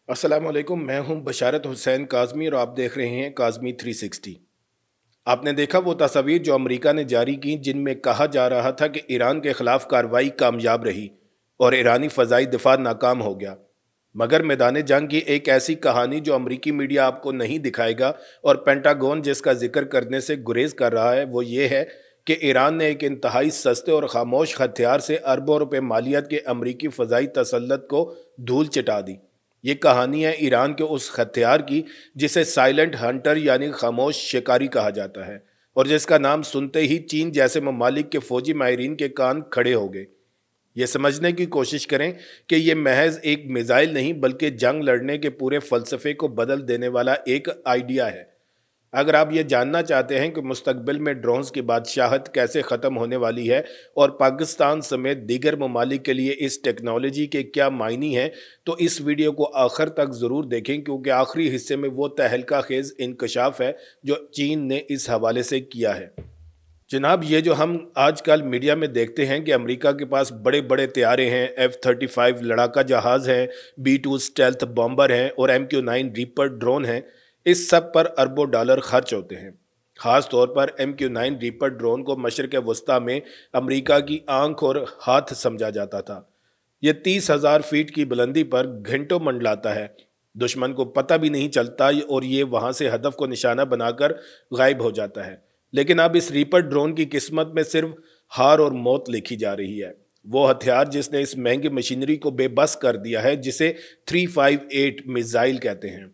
अस्सलाम वालेकुम। मैं हूं बशारत हुसैन काज़मी और आप देख रहे हैं काज़मी 360। आपने देखा वो तस्वीर जो अमेरिका ने जारी की जिनमें कहा जा रहा था कि ईरान के खिलाफ कार्रवाई कामयाब रही और ईरानी फ़ज़ाई दिफा नाकाम हो गया। मगर मैदान जंग की एक ऐसी कहानी जो अमेरिकी मीडिया आपको नहीं दिखाएगा और पेंटागन जिसका जिक्र करने से गुरेज कर रहा है वो ये है कि ईरान ने एक इंतहाई सस्ते और खामोश हथियार से अरबों रुपए मालियत के अमेरिकी फ़ज़ाई तसल्लुत को धूल चटा दी। ये कहानी है ईरान के उस हथियार की जिसे साइलेंट हंटर यानी खामोश शिकारी कहा जाता है और जिसका नाम सुनते ही चीन जैसे ममालिक के फौजी माहिरीन के कान खड़े हो गए। ये समझने की कोशिश करें कि ये महज एक मिसाइल नहीं बल्कि जंग लड़ने के पूरे फलसफे को बदल देने वाला एक आइडिया है। अगर आप ये जानना चाहते हैं कि मुस्तकबिल में ड्रोन्स की बादशाहत कैसे ख़त्म होने वाली है और पाकिस्तान समेत दीगर ममालिक के लिए इस टेक्नोलॉजी के क्या मायने हैं, तो इस वीडियो को आखिर तक ज़रूर देखें क्योंकि आखिरी हिस्से में वो तहलका खेज इंकशाफ है जो चीन ने इस हवाले से किया है। जनाब, ये जो हम आजकल मीडिया में देखते हैं कि अमेरिका के पास बड़े बड़े तैयारे हैं, F-35 लड़ाका जहाज़ है, B-2 स्टेल्थ बॉम्बर हैं और MQ-9 रीपर ड्रोन हैं। इस सब पर अरबों डॉलर खर्च होते हैं। ख़ास तौर पर MQ-9 रीपर ड्रोन को मशरक़ वस्ता में अमेरिका की आंख और हाथ समझा जाता था। ये 30,000 फीट की बुलंदी पर घंटों मंडलाता है, दुश्मन को पता भी नहीं चलता और ये वहाँ से हदफ को निशाना बनाकर गायब हो जाता है। लेकिन अब इस रीपर ड्रोन की किस्मत में सिर्फ हार और मौत लिखी जा रही है। वो हथियार जिसने इस महंगी मशीनरी को बेबस कर दिया है, जिसे 358 मिसाइल कहते हैं।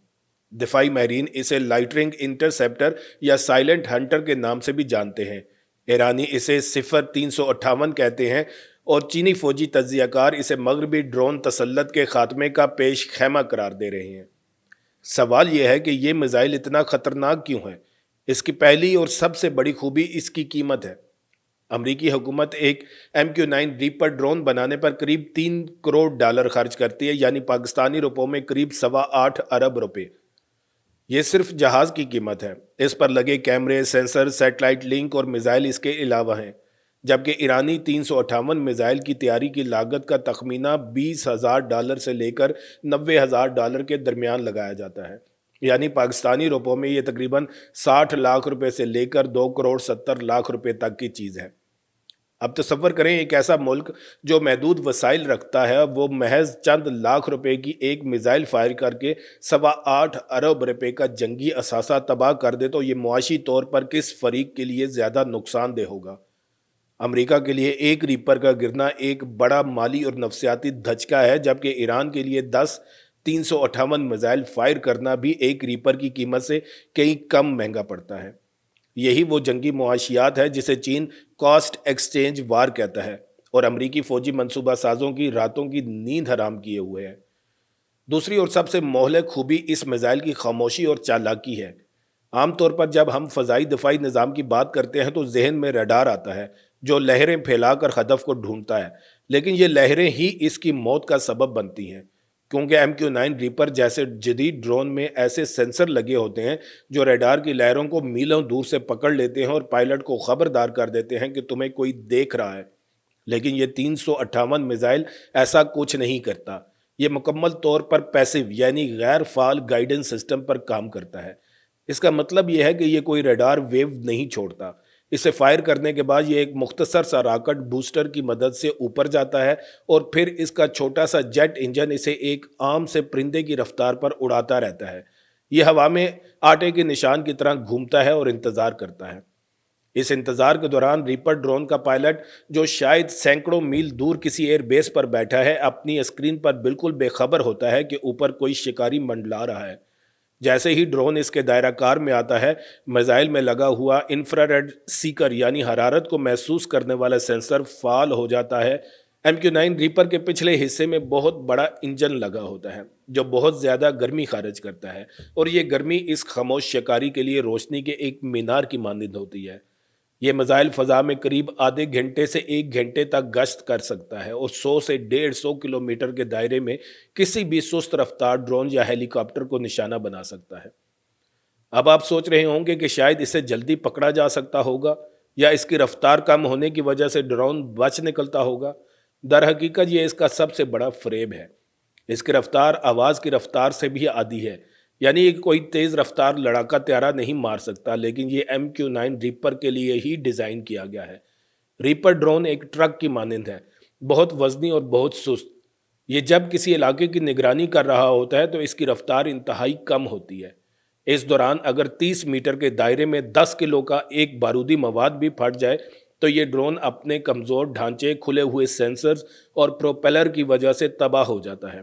दिफाई माहिरीन इसे लाइटनिंग इंटरसेप्टर या साइलेंट हंटर के नाम से भी जानते हैं। ईरानी इसे सिफर 358 कहते हैं और चीनी फौजी तज्जियाकार इसे मगरबी ड्रोन तसल्लुत के खात्मे का पेश खैमा करार दे रहे हैं। सवाल यह है कि ये मिसाइल इतना खतरनाक क्यों है? इसकी पहली और सबसे बड़ी खूबी इसकी कीमत है। अमरीकी हुकूमत एक MQ-9 रीपर ड्रोन बनाने पर करीब $3 करोड़ खर्च करती है, यानी पाकिस्तानी रुपयों में करीब 8.25 अरब रुपए। ये सिर्फ जहाज की कीमत है। इस पर लगे कैमरे, सेंसर, सैटेलाइट लिंक और मिसाइल इसके अलावा हैं। जबकि ईरानी 358 मिसाइल की तैयारी की लागत का तखमीना $20,000 से लेकर $90,000 के दरमियान लगाया जाता है, यानी पाकिस्तानी रुपयों में ये तकरीबन 60 लाख रुपए से लेकर 2,70 करोड़ रुपए तक की चीज़ है। अब तसव्वुर करें एक ऐसा मुल्क जो महदूद वसाइल रखता है, वो महज चंद लाख रुपए की एक मिसाइल फायर करके 8.25 अरब रुपए का जंगी असासा तबाह कर दे, तो ये मुआशी तौर पर किस फरीक के लिए ज़्यादा नुकसानदेह होगा? अमेरिका के लिए एक रीपर का गिरना एक बड़ा माली और नफसियाती धचका है, जबकि ईरान के लिए 10 358 मिसाइल फायर करना भी एक रीपर की कीमत से कहीं कम महंगा पड़ता है। यही वो जंगी मुआशियात है जिसे चीन कॉस्ट एक्सचेंज वार कहता है और अमरीकी फौजी मंसूबा साजों की रातों की नींद हराम किए हुए है। दूसरी और सबसे मोहलक खूबी इस मिसाइल की खामोशी और चालाकी है। आमतौर पर जब हम फ़ज़ाई दिफाई निज़ाम की बात करते हैं तो जहन में रडार आता है जो लहरें फैलाकर हदफ को ढूंढता है, लेकिन ये लहरें ही इसकी मौत का सबब बनती हैं क्योंकि MQ-9 रीपर जैसे जदीद ड्रोन में ऐसे सेंसर लगे होते हैं जो रडार की लहरों को मीलों दूर से पकड़ लेते हैं और पायलट को खबरदार कर देते हैं कि तुम्हें कोई देख रहा है। लेकिन ये 358 मिसाइल ऐसा कुछ नहीं करता। ये मुकम्मल तौर पर पैसिव यानी गैर फाल गाइडेंस सिस्टम पर काम करता है। इसका मतलब यह है कि ये कोई रडार वेव नहीं छोड़ता। इसे फायर करने के बाद ये एक मुख्तसर सा रॉकेट बूस्टर की मदद से ऊपर जाता है और फिर इसका छोटा सा जेट इंजन इसे एक आम से परिंदे की रफ्तार पर उड़ाता रहता है। ये हवा में आटे के निशान की तरह घूमता है और इंतज़ार करता है। इस इंतजार के दौरान रीपर ड्रोन का पायलट, जो शायद सैकड़ों मील दूर किसी एयर बेस पर बैठा है, अपनी स्क्रीन पर बिल्कुल बेखबर होता है कि ऊपर कोई शिकारी मंडला रहा है। जैसे ही ड्रोन इसके दायरा कार में आता है, मिसाइल में लगा हुआ इंफ्रारेड सीकर यानी हरारत को महसूस करने वाला सेंसर फाल हो जाता है। MQ-9 रीपर के पिछले हिस्से में बहुत बड़ा इंजन लगा होता है जो बहुत ज़्यादा गर्मी खारिज करता है और ये गर्मी इस खामोश शिकारी के लिए रोशनी के एक मीनार की मानंद होती है। ये मिसाइल फ़ज़ा में करीब आधे घंटे से 1 घंटे तक गश्त कर सकता है और 100 से 150 किलोमीटर के दायरे में किसी भी सुस्त रफ्तार ड्रोन या हेलीकॉप्टर को निशाना बना सकता है। अब आप सोच रहे होंगे कि शायद इसे जल्दी पकड़ा जा सकता होगा या इसकी रफ्तार कम होने की वजह से ड्रोन बच निकलता होगा। दर हकीकत ये इसका सबसे बड़ा फ़रेब है। اس کی رفتار آواز کی رفتار سے بھی آدھی ہے، یعنی یہ کوئی تیز رفتار لڑاکا طیارہ نہیں مار سکتا، لیکن یہ MQ-9 ریپر کے لیے ہی ڈیزائن کیا گیا ہے۔ ریپر ڈرون ایک ٹرک کی مانند ہے، بہت وزنی اور بہت سست۔ یہ جب کسی علاقے کی نگرانی کر رہا ہوتا ہے تو اس کی رفتار انتہائی کم ہوتی ہے۔ اس دوران اگر 30 میٹر کے دائرے میں 10 کلو کا ایک بارودی مواد بھی پھٹ جائے تو یہ ڈرون اپنے کمزور ڈھانچے، کھلے ہوئے سینسرز اور پروپیلر کی وجہ سے تباہ ہو جاتا ہے۔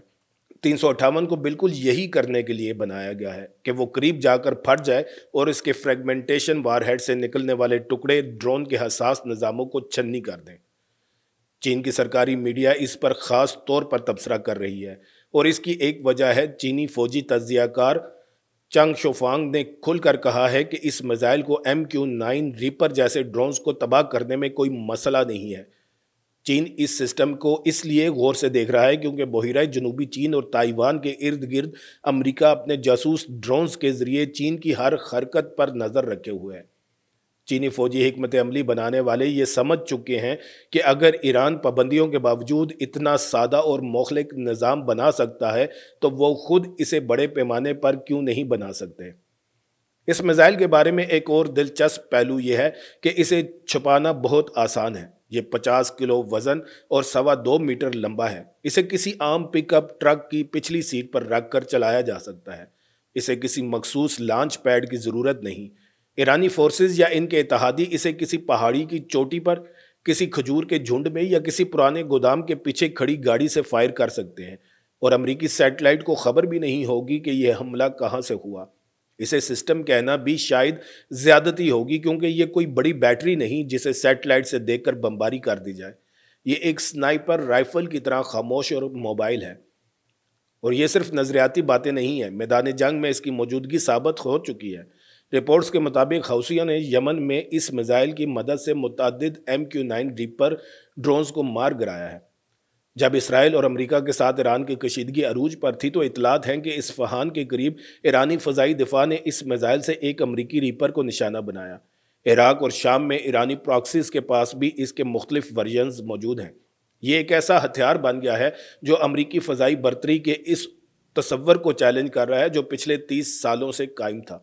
358 کو بالکل یہی کرنے کے لیے بنایا گیا ہے کہ وہ قریب جا کر پھٹ جائے اور اس کے فریگمنٹیشن وار ہیڈ سے نکلنے والے ٹکڑے ڈرون کے حساس نظاموں کو چھنی کر دیں۔ چین کی سرکاری میڈیا اس پر خاص طور پر تبصرہ کر رہی ہے، اور اس کی ایک وجہ ہے چینی فوجی تجزیہ کار چنگ شوفانگ نے کھل کر کہا ہے کہ اس میزائل کو MQ-9 ریپر جیسے ڈرونز کو تباہ کرنے میں کوئی مسئلہ نہیں ہے۔ چین اس سسٹم کو اس لیے غور سے دیکھ رہا ہے کیونکہ بحیرہ جنوبی چین اور تائیوان کے ارد گرد امریکہ اپنے جاسوس ڈرونز کے ذریعے چین کی ہر حرکت پر نظر رکھے ہوئے ہے۔ چینی فوجی حکمت عملی بنانے والے یہ سمجھ چکے ہیں کہ اگر ایران پابندیوں کے باوجود اتنا سادہ اور مخلص نظام بنا سکتا ہے تو وہ خود اسے بڑے پیمانے پر کیوں نہیں بنا سکتے۔ اس میزائل کے بارے میں ایک اور دلچسپ پہلو یہ ہے کہ اسے چھپانا بہت آسان ہے۔ یہ 50 کلو وزن اور 2.25 میٹر لمبا ہے۔ اسے کسی عام پک اپ ٹرک کی پچھلی سیٹ پر رکھ کر چلایا جا سکتا ہے۔ اسے کسی مخصوص لانچ پیڈ کی ضرورت نہیں۔ ایرانی فورسز یا ان کے اتحادی اسے کسی پہاڑی کی چوٹی پر، کسی کھجور کے جھنڈ میں یا کسی پرانے گودام کے پیچھے کھڑی گاڑی سے فائر کر سکتے ہیں، اور امریکی سیٹلائٹ کو خبر بھی نہیں ہوگی کہ یہ حملہ کہاں سے ہوا۔ اسے سسٹم کہنا بھی شاید زیادتی ہوگی کیونکہ یہ کوئی بڑی بیٹری نہیں جسے سیٹلائٹ سے دیکھ کر بمباری کر دی جائے۔ یہ ایک سنائپر رائفل کی طرح خاموش اور موبائل ہے، اور یہ صرف نظریاتی باتیں نہیں ہیں، میدان جنگ میں اس کی موجودگی ثابت ہو چکی ہے۔ رپورٹس کے مطابق حوثیوں نے یمن میں اس میزائل کی مدد سے متعدد MQ-9 ریپر ڈرونز کو مار گرایا ہے۔ جب اسرائیل اور امریکہ کے ساتھ ایران کی کشیدگی عروج پر تھی تو اطلاعات ہیں کہ اصفہان کے قریب ایرانی فضائی دفاع نے اس میزائل سے ایک امریکی ریپر کو نشانہ بنایا۔ عراق اور شام میں ایرانی پراکسیز کے پاس بھی اس کے مختلف ورژنز موجود ہیں۔ یہ ایک ایسا ہتھیار بن گیا ہے جو امریکی فضائی برتری کے اس تصور کو چیلنج کر رہا ہے جو پچھلے 30 سالوں سے قائم تھا۔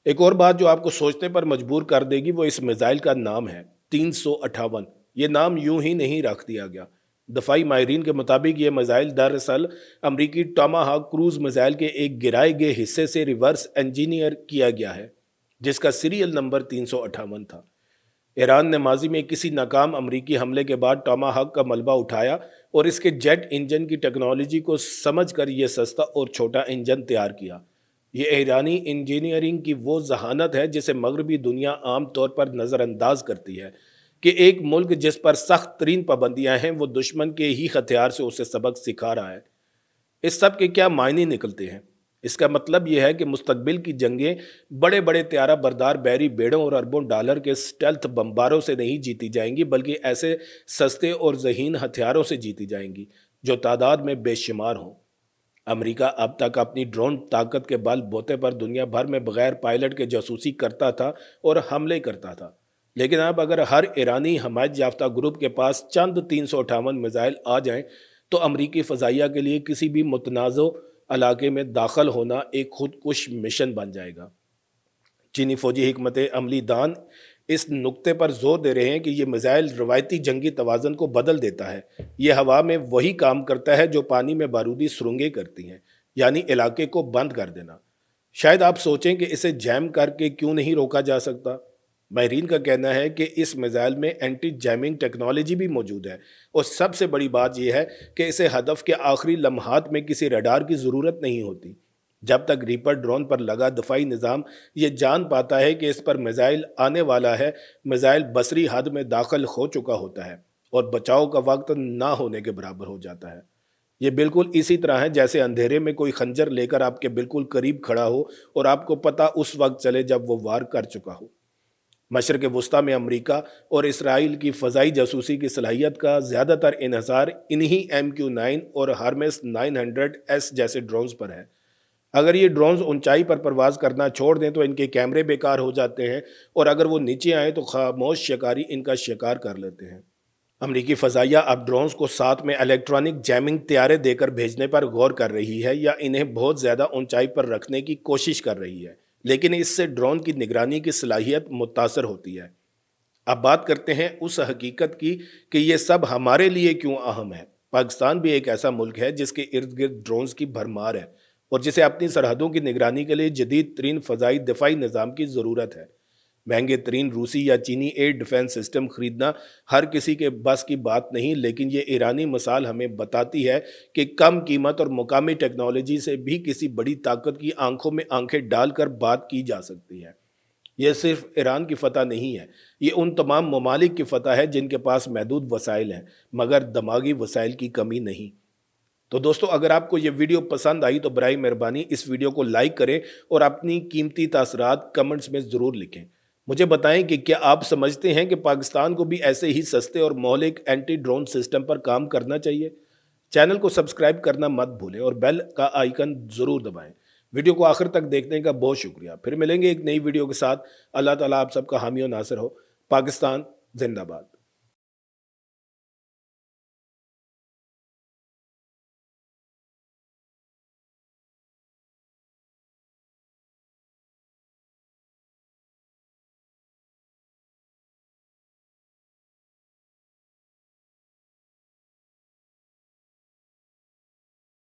ایک اور بات جو آپ کو سوچنے پر مجبور کر دے گی وہ اس میزائل کا نام ہے 358۔ یہ نام یوں ہی نہیں رکھ دیا گیا۔ دفاعی ماہرین کے مطابق یہ میزائل دراصل امریکی ٹاماہاک کروز میزائل کے ایک گرائے گئے حصے سے ریورس انجینئر کیا گیا ہے جس کا سیریل نمبر 358 تھا۔ ایران نے ماضی میں کسی ناکام امریکی حملے کے بعد ٹاماہاک کا ملبہ اٹھایا اور اس کے جیٹ انجن کی ٹیکنالوجی کو سمجھ کر یہ سستا اور چھوٹا انجن تیار کیا۔ یہ ایرانی انجینئرنگ کی وہ ذہانت ہے جسے مغربی دنیا عام طور پر نظر انداز کرتی ہے کہ ایک ملک جس پر سخت ترین پابندیاں ہیں وہ دشمن کے ہی ہتھیار سے اسے سبق سکھا رہا ہے۔ اس سب کے کیا معنی نکلتے ہیں؟ اس کا مطلب یہ ہے کہ مستقبل کی جنگیں بڑے بڑے طیارہ بردار بحری بیڑوں اور اربوں ڈالر کے سٹیلتھ بمباروں سے نہیں جیتی جائیں گی، بلکہ ایسے سستے اور ذہین ہتھیاروں سے جیتی جائیں گی جو تعداد میں بے شمار ہوں۔ امریکہ اب تک اپنی ڈرون طاقت کے بل بوتے پر دنیا بھر میں بغیر پائلٹ کے جاسوسی کرتا تھا اور حملے کرتا تھا، لیکن اب اگر ہر ایرانی حمایت یافتہ گروپ کے پاس چند 358 میزائل آ جائیں تو امریکی فضائیہ کے لیے کسی بھی متنازع علاقے میں داخل ہونا ایک خودکش مشن بن جائے گا۔ چینی فوجی حکمت عملی دان اس نقطے پر زور دے رہے ہیں کہ یہ میزائل روایتی جنگی توازن کو بدل دیتا ہے۔ یہ ہوا میں وہی کام کرتا ہے جو پانی میں بارودی سرنگیں کرتی ہیں، یعنی علاقے کو بند کر دینا۔ شاید آپ سوچیں کہ اسے جیم کر کے کیوں نہیں روکا جا سکتا؟ ماہرین کا کہنا ہے کہ اس میزائل میں اینٹی جیمنگ ٹیکنالوجی بھی موجود ہے، اور سب سے بڑی بات یہ ہے کہ اسے ہدف کے آخری لمحات میں کسی ریڈار کی ضرورت نہیں ہوتی۔ جب تک ریپر ڈرون پر لگا دفاعی نظام یہ جان پاتا ہے کہ اس پر میزائل آنے والا ہے، میزائل بصری حد میں داخل ہو چکا ہوتا ہے اور بچاؤ کا وقت نہ ہونے کے برابر ہو جاتا ہے۔ یہ بالکل اسی طرح ہے جیسے اندھیرے میں کوئی خنجر لے کر آپ کے بالکل قریب کھڑا ہو اور آپ کو پتہ اس وقت چلے جب وہ وار کر چکا ہو۔ مشرق وسطیٰ میں امریکہ اور اسرائیل کی فضائی جاسوسی کی صلاحیت کا زیادہ تر انحصار انہی MQ-9 اور ہرمیس 900S جیسے ڈرونز پر ہے۔ اگر یہ ڈرونز اونچائی پر پرواز کرنا چھوڑ دیں تو ان کے کیمرے بیکار ہو جاتے ہیں، اور اگر وہ نیچے آئیں تو خاموش شکاری ان کا شکار کر لیتے ہیں۔ अमरीकी फ़ज़ाइया अब ड्रोन्स को साथ में इलेक्ट्रॉनिक जैमिंग तैयारे देकर भेजने पर गौर कर रही है या इन्हें बहुत ज़्यादा ऊंचाई पर रखने की कोशिश कर रही है, लेकिन इससे ड्रोन की निगरानी की सलाहियत मुतासर होती है। अब बात करते हैं उस हकीकत की कि ये सब हमारे लिए क्यों अहम है। पाकिस्तान भी एक ऐसा मुल्क है जिसके इर्द गिर्द ड्रोन्स की भरमार है और जिसे अपनी सरहदों की निगरानी के लिए जदीद तरीन फ़ज़ाई दिफाई निज़ाम की ज़रूरत है। महंगे तरीन रूसी या चीनी एयर डिफेंस सिस्टम खरीदना हर किसी के बस की बात नहीं, लेकिन ये ईरानी मिसाल हमें बताती है कि कम कीमत और मुकामी टेक्नोलॉजी से भी किसी बड़ी ताकत की आंखों में आंखें डालकर बात की जा सकती है। यह सिर्फ ईरान की फतह नहीं है, ये उन तमाम ममालिक की फतह है जिनके पास महदूद वसाइल हैं मगर दिमागी वसाइल की कमी नहीं। तो दोस्तों, अगर आपको ये वीडियो पसंद आई तो बराए मेहरबानी इस वीडियो को लाइक करें और अपनी कीमती तासरात कमेंट्स में ज़रूर लिखें। मुझे बताएं कि क्या आप समझते हैं कि पाकिस्तान को भी ऐसे ही सस्ते और मौलिक एंटी ड्रोन सिस्टम पर काम करना चाहिए। चैनल को सब्सक्राइब करना मत भूलें और बेल का आइकन ज़रूर दबाएं। वीडियो को आखिर तक देखने का बहुत शुक्रिया। फिर मिलेंगे एक नई वीडियो के साथ। अल्लाह ताला आप सबका हामी और नासिर हो। पाकिस्तान जिंदाबाद।